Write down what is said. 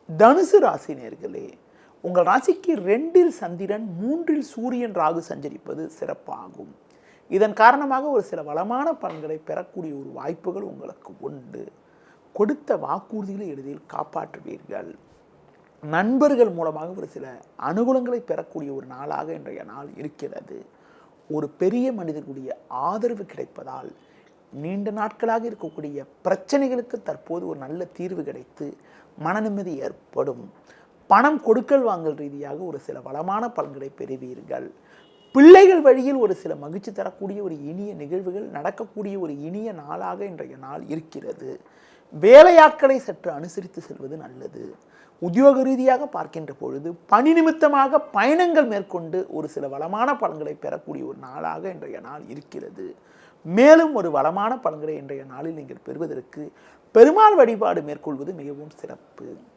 தனுசு ராசி நேயர்களே, உங்கள் ராசிக்கு 2இல் சந்திரன், 3இல் சூரியன், ராகு சஞ்சரிப்பது சிறப்பாகும். இதன் காரணமாக ஒரு சில வளமான பலன்களை பெறக்கூடிய ஒரு வாய்ப்புகள் உங்களுக்கு உண்டு. கொடுத்த வாக்குறுதிகளை எளிதில் காப்பாற்றுவீர்கள். நண்பர்கள் மூலமாக ஒரு சில அனுகூலங்களை பெறக்கூடிய ஒரு நாளாக இன்றைய நாள் இருக்கிறது. ஒரு பெரிய மனிதர்களுடைய ஆதரவு கிடைப்பதால் நீண்ட நாட்களாக இருக்கக்கூடிய பிரச்சனைகளுக்கு தற்போது ஒரு நல்ல தீர்வு கிடைத்து மன நிம்மதி ஏற்படும். பணம் கொடுக்கல் வாங்கல் ரீதியாக ஒரு சில வளமான பலன்களை பெறுவீர்கள். பிள்ளைகள் வழியில் ஒரு சில மகிழ்ச்சி தரக்கூடிய ஒரு இனிய நிகழ்வுகள் நடக்கக்கூடிய ஒரு இனிய நாளாக இன்றைய நாள் இருக்கிறது. வேலையாட்களை சற்று அனுசரித்து செல்வது நல்லது. உத்தியோக ரீதியாக பார்க்கின்ற பொழுது பணி நிமித்தமாக பயணங்கள் மேற்கொண்டு ஒரு சில வளமான பலன்களை பெறக்கூடிய ஒரு நாளாக இன்றைய நாள் இருக்கிறது. மேலும் ஒரு வளமான பலன்களை இன்றைய நாளில் நீங்கள் பெறுவதற்கு பெருமாள் வழிபாடு மேற்கொள்வது மிகவும் சிறப்பு.